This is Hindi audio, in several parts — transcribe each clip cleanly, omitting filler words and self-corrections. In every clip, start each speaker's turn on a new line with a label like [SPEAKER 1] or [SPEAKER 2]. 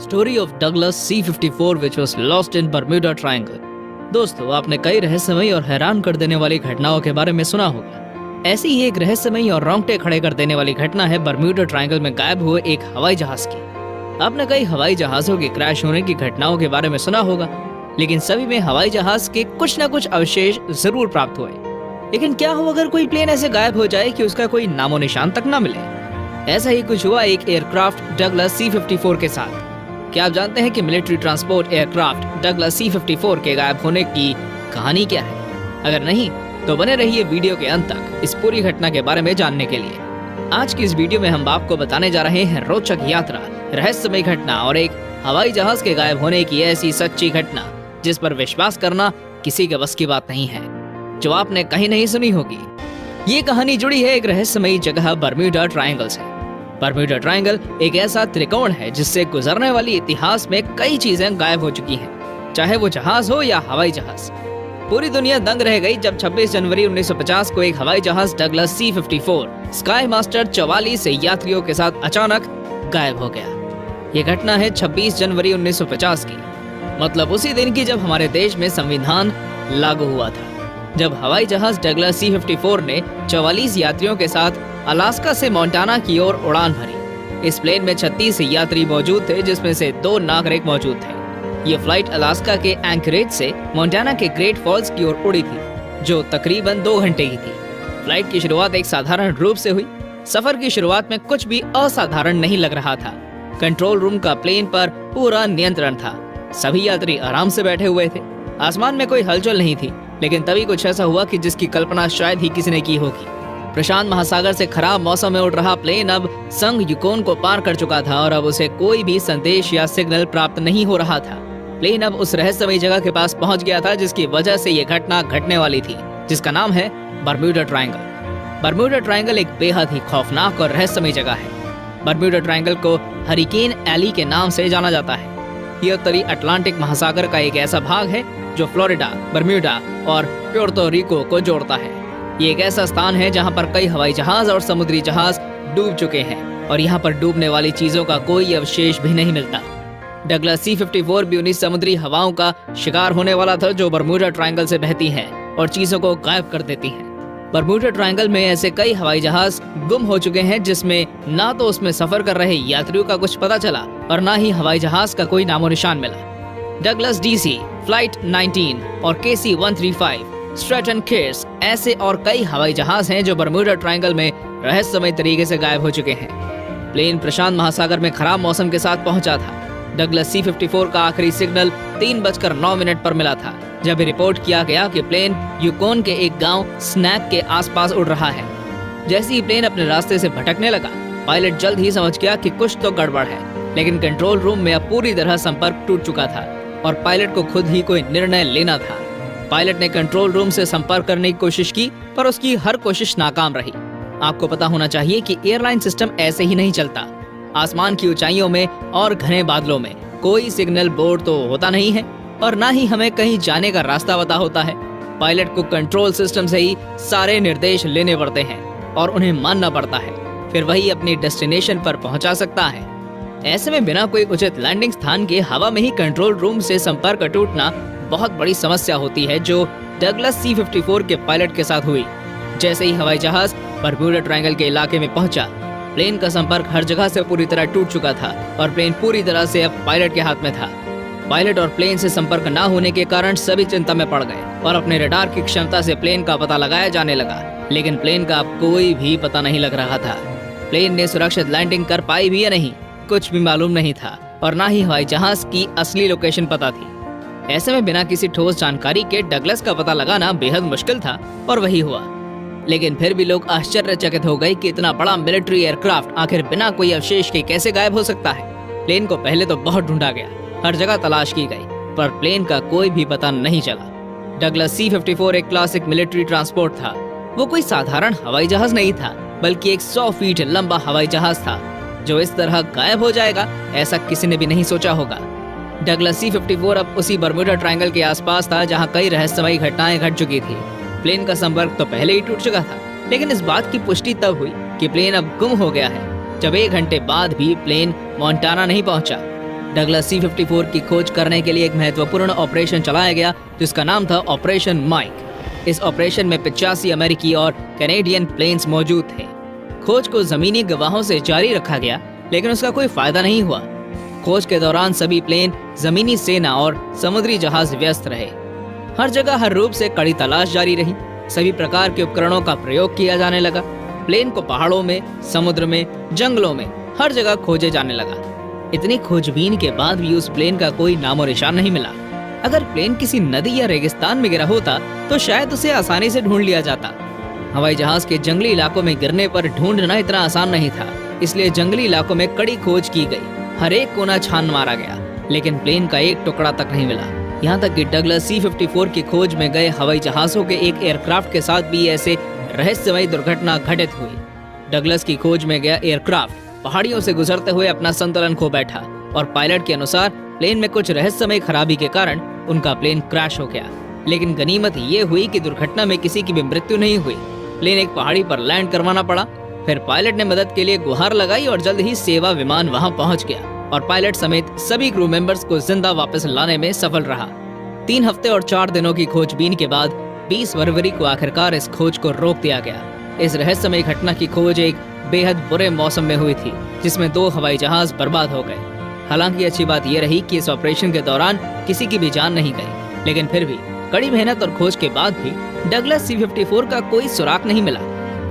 [SPEAKER 1] Story of Douglas C-54 which was lost in Bermuda Triangle। दोस्तों, आपने कई रहस्यमयी और हैरान कर देने वाली घटनाओं के बारे में सुना होगा। ऐसी ही एक रहस्यमयी और रोंगटे खड़े कर देने वाली घटना है बर्म्यूडा ट्रायंगल में गायब हुए एक हवाई जहाज की। आपने कई हवाई जहाजों के क्रैश होने की घटनाओं के बारे में सुना होगा, लेकिन सभी में हवाई जहाज के कुछ न कुछ अवशेष जरूर प्राप्त हुए। लेकिन क्या हो अगर कोई प्लेन ऐसे गायब हो जाए कि उसका कोई नामो निशान तक न मिले? ऐसा ही कुछ हुआ एक एयरक्राफ्ट डगलस C-54 के साथ। क्या आप जानते हैं कि military transport aircraft Douglas C-54 के गायब होने की कहानी क्या है? अगर नहीं तो बने रहिए वीडियो के अंत तक इस पूरी घटना के बारे में जानने के लिए। आज की इस वीडियो में हम आपको बताने जा रहे हैं रोचक यात्रा, रहस्यमय घटना और एक हवाई जहाज के गायब होने की ऐसी सच्ची घटना जिस पर विश्वास करना किसी के बस की बात नहीं है, जो आपने कहीं नहीं सुनी होगी। ये कहानी जुड़ी है एक रहस्यमयी जगह बर्म्यूडा ट्रायंगल से। बर्म्यूडा ट्रायंगल एक ऐसा त्रिकोण है जिससे गुजरने वाली इतिहास में कई चीजें गायब हो चुकी हैं, चाहे वो जहाज हो या हवाई जहाज। पूरी दुनिया दंग रह गई जब 26 जनवरी 1950 को एक हवाई जहाज डगलस C-54 स्काई मास्टर 44 से यात्रियों के साथ अचानक गायब हो गया। ये घटना है 26 जनवरी 1950 की, मतलब उसी दिन की जब हमारे देश में संविधान लागू हुआ था। जब हवाई जहाज डगलस C-54 ने 44 यात्रियों के साथ अलास्का से मोंटाना की ओर उड़ान भरी। इस प्लेन में 36 यात्री मौजूद थे, जिसमें से 2 नागरिक मौजूद थे। ये फ्लाइट अलास्का के एंकरेज से मोंटाना के ग्रेट फॉल्स की ओर उड़ी थी, जो तकरीबन 2 घंटे की थी। फ्लाइट की शुरुआत एक साधारण रूप से हुई। सफर की शुरुआत में कुछ भी असाधारण नहीं लग रहा था। कंट्रोल रूम का प्लेन पर पूरा नियंत्रण था। सभी यात्री आराम से बैठे हुए थे। आसमान में कोई हलचल नहीं थी, लेकिन तभी कुछ ऐसा हुआ कि जिसकी कल्पना शायद ही किसी ने की होगी। प्रशांत महासागर से खराब मौसम में उड़ रहा प्लेन अब संग युकोन को पार कर चुका था और अब उसे कोई भी संदेश या सिग्नल प्राप्त नहीं हो रहा था। प्लेन अब उस रहस्यमयी जगह के पास पहुंच गया था जिसकी वजह से ये घटना घटने वाली थी, जिसका नाम है बर्म्यूडा ट्रायंगल। बर्म्यूडा ट्रायंगल एक बेहद ही खौफनाक और रहस्यमयी जगह है। बर्म्यूडा ट्रायंगल को हरिकेन एली के नाम से जाना जाता है। ये उत्तरी अटलांटिक महासागर का एक ऐसा भाग है जो फ्लोरिडा, बर्म्यूडा और प्योर्तो रिको को जोड़ता है। ये एक ऐसा स्थान है जहां पर कई हवाई जहाज और समुद्री जहाज डूब चुके हैं और यहां पर डूबने वाली चीजों का कोई अवशेष भी नहीं मिलता। डगलस C-54 भी उन्हीं समुद्री हवाओं का शिकार होने वाला था जो बर्म्यूडा ट्रायंगल से बहती हैं और चीजों को गायब कर देती हैं। बर्म्यूडा ट्रायंगल में ऐसे कई हवाई जहाज गुम हो चुके हैं जिसमें ना तो उसमें सफर कर रहे यात्रियों का कुछ पता चला और ना ही हवाई जहाज का कोई नामो निशान मिला। डगलस DC, फ्लाइट 19 और KC-135, स्ट्रैटन केर्स ऐसे और कई हवाई जहाज हैं जो बर्म्यूडा ट्रायंगल में रहस्यमय तरीके से गायब हो चुके हैं। प्लेन प्रशांत महासागर में खराब मौसम के साथ पहुंचा था। डगलस C-54 का आखिरी सिग्नल 3:09 पर मिला था, जब रिपोर्ट किया गया कि प्लेन युकोन के एक गांव स्नैक के आसपास उड़ रहा है। जैसे ही प्लेन अपने रास्ते से भटकने लगा, पायलट जल्द ही समझ गया कि कुछ तो गड़बड़ है, लेकिन कंट्रोल रूम में अब पूरी तरह संपर्क टूट चुका था और पायलट को खुद ही कोई निर्णय लेना था। पायलट ने कंट्रोल रूम से संपर्क करने की कोशिश की, पर उसकी हर कोशिश नाकाम रही। आपको पता होना चाहिए कि एयरलाइन सिस्टम ऐसे ही नहीं चलता। आसमान की ऊंचाइयों में और घने बादलों में कोई सिग्नल बोर्ड तो होता नहीं है और ना ही हमें कहीं जाने का रास्ता पता होता है। पायलट को कंट्रोल सिस्टम से ही सारे निर्देश लेने पड़ते हैं और उन्हें मानना पड़ता है, फिर वही अपनी डेस्टिनेशन पर पहुंचा सकता है। ऐसे में बिना कोई उचित लैंडिंग स्थान के हवा में ही कंट्रोल रूम से संपर्क टूटना बहुत बड़ी समस्या होती है, जो डगलस C-54 के पायलट के साथ हुई। जैसे ही हवाई जहाज बर्म्यूडा ट्रायंगल के इलाके में पहुंचा, प्लेन का संपर्क हर जगह से पूरी तरह टूट चुका था और प्लेन पूरी तरह से अब पायलट के हाथ में था। पायलट और प्लेन से संपर्क न होने के कारण सभी चिंता में पड़ गए और अपने रडार की क्षमता से प्लेन का पता लगाया जाने लगा, लेकिन प्लेन का अब कोई भी पता नहीं लग रहा था। प्लेन ने सुरक्षित लैंडिंग कर पाई भी या नहीं, कुछ भी मालूम नहीं था और ना ही हवाई जहाज की असली लोकेशन पता थी। ऐसे में बिना किसी ठोस जानकारी के डगलस का पता लगाना बेहद मुश्किल था और वही हुआ। लेकिन फिर भी लोग आश्चर्यचकित हो गए कि इतना बड़ा मिलिट्री एयरक्राफ्ट आखिर बिना कोई अवशेष के कैसे गायब हो सकता है। प्लेन को पहले तो बहुत ढूंढा गया, हर जगह तलाश की गई, पर प्लेन का कोई भी पता नहीं चला। डगलस C-54 एक क्लासिक मिलिट्री ट्रांसपोर्ट था। वो कोई साधारण हवाई जहाज नहीं था, बल्कि एक 100 फीट लंबा हवाई जहाज था जो इस तरह गायब हो जाएगा ऐसा किसी ने भी नहीं सोचा होगा। डगलस C-54 अब उसी बर्म्यूडा ट्रायंगल के आसपास था जहां कई रहस्यमयी घटनाएं घट चुकी थी। प्लेन का संपर्क तो पहले ही टूट चुका था, लेकिन इस बात की पुष्टि तब हुई कि प्लेन अब गुम हो गया है, जब 1 घंटे बाद भी प्लेन मोंटाना नहीं पहुंचा। डगलस C-54 की खोज करने के लिए एक महत्वपूर्ण ऑपरेशन चलाया गया जिसका नाम था ऑपरेशन माइक। इस ऑपरेशन में 85 अमेरिकी और कैनेडियन प्लेन्स मौजूद थे। खोज को जमीनी गवाहों से जारी रखा गया, लेकिन उसका कोई फायदा नहीं हुआ। खोज के दौरान सभी प्लेन, जमीनी सेना और समुद्री जहाज व्यस्त रहे। हर जगह हर रूप से कड़ी तलाश जारी रही। सभी प्रकार के उपकरणों का प्रयोग किया जाने लगा। प्लेन को पहाड़ों में, समुद्र में, जंगलों में, हर जगह खोजे जाने लगा। इतनी खोजबीन के बाद भी उस प्लेन का कोई नामो निशान नहीं मिला। अगर प्लेन किसी नदी या रेगिस्तान में गिरा होता तो शायद उसे आसानी से ढूंढ लिया जाता। हवाई जहाज के जंगली इलाकों में गिरने पर ढूंढना इतना आसान नहीं था, इसलिए जंगली इलाकों में कड़ी खोज की गई। हर एक कोना छान मारा गया, लेकिन प्लेन का एक टुकड़ा तक नहीं मिला। यहाँ तक कि डगलस C-54 की खोज में गए हवाई जहाजों के एक एयरक्राफ्ट के साथ भी ऐसे रहस्यमयी दुर्घटना घटित हुई। डगलस की खोज में गया एयरक्राफ्ट पहाड़ियों से गुजरते हुए अपना संतुलन खो बैठा और पायलट के अनुसार प्लेन में कुछ रहस्यमय खराबी के कारण उनका प्लेन क्रैश हो गया। लेकिन गनीमत ये हुई कि दुर्घटना में किसी की भी मृत्यु नहीं हुई। प्लेन एक पहाड़ी पर लैंड करवाना पड़ा। फिर पायलट ने मदद के लिए गुहार लगाई और जल्द ही सेवा विमान वहां पहुंच गया और पायलट समेत सभी क्रू मेंबर्स को जिंदा वापस लाने में सफल रहा। 3 हफ्ते और 4 दिनों की खोजबीन के बाद 20 फरवरी को आखिरकार इस खोज को रोक दिया गया। इस रहस्यमय घटना की खोज एक बेहद बुरे मौसम में हुई थी, जिसमें 2 हवाई जहाज बर्बाद हो गए। हालांकि अच्छी बात यह रही कि इस ऑपरेशन के दौरान किसी की भी जान नहीं गई, लेकिन फिर भी कड़ी मेहनत और खोज के बाद भी डगलस C-54 का कोई सुराग नहीं मिला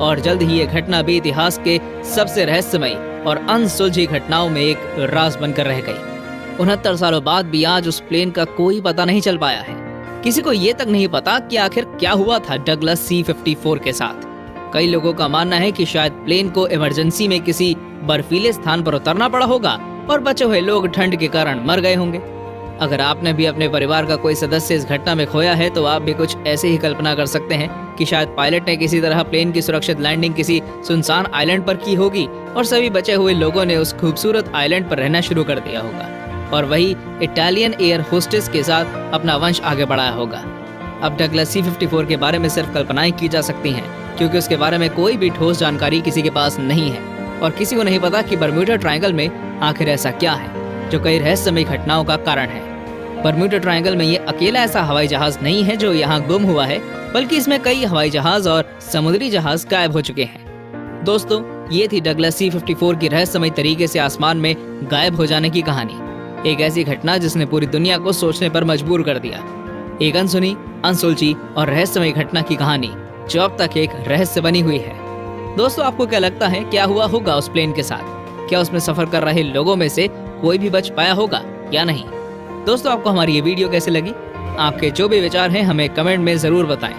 [SPEAKER 1] और जल्द ही ये घटना भी इतिहास के सबसे रहस्यमयी और अनसुलझी घटनाओं में एक राज बनकर रह गई। 69 सालों बाद भी आज उस प्लेन का कोई पता नहीं चल पाया है। किसी को ये तक नहीं पता कि आखिर क्या हुआ था डगलस C-54 के साथ। कई लोगों का मानना है कि शायद प्लेन को इमरजेंसी में किसी बर्फीले स्थान पर उतरना पड़ा होगा और बचे हुए लोग ठंड के कारण मर गए होंगे। अगर आपने भी अपने परिवार का कोई सदस्य इस घटना में खोया है तो आप भी कुछ ऐसे ही कल्पना कर सकते हैं कि शायद पायलट ने किसी तरह प्लेन की सुरक्षित लैंडिंग किसी सुनसान आइलैंड पर की होगी और सभी बचे हुए लोगों ने उस खूबसूरत आइलैंड पर रहना शुरू कर दिया होगा और वही इटालियन एयर होस्टेस के साथ अपना वंश आगे बढ़ाया होगा। अब डगलस C-54 के बारे में सिर्फ कल्पनाएं की जा सकती हैं, क्योंकि उसके बारे में कोई भी ठोस जानकारी किसी के पास नहीं है और किसी को नहीं पता कि बर्म्यूडा ट्रायंगल में आखिर ऐसा क्या है जो कई रहस्यमयी घटनाओं का कारण है। बर्म्यूडा ट्रायंगल में ये अकेला ऐसा हवाई जहाज नहीं है जो यहाँ गुम हुआ है, बल्कि इसमें कई हवाई जहाज और समुद्री जहाज गायब हो चुके हैं। दोस्तों, ये थी डगलस C-54 की रहस्यमयी तरीके से आसमान में गायब हो जाने की कहानी। एक ऐसी घटना जिसने पूरी दुनिया को सोचने पर मजबूर कर दिया। एक अनसुनी, अनसुलझी और रहस्यमयी घटना की कहानी जो अब तक एक रहस्य बनी हुई है। दोस्तों, आपको क्या लगता है क्या हुआ होगा उस प्लेन के साथ? क्या उसमें सफर कर रहे लोगों में से कोई भी बच पाया होगा या नहीं? दोस्तों, आपको हमारी ये वीडियो कैसे लगी? आपके जो भी विचार हैं हमें कमेंट में जरूर बताएं।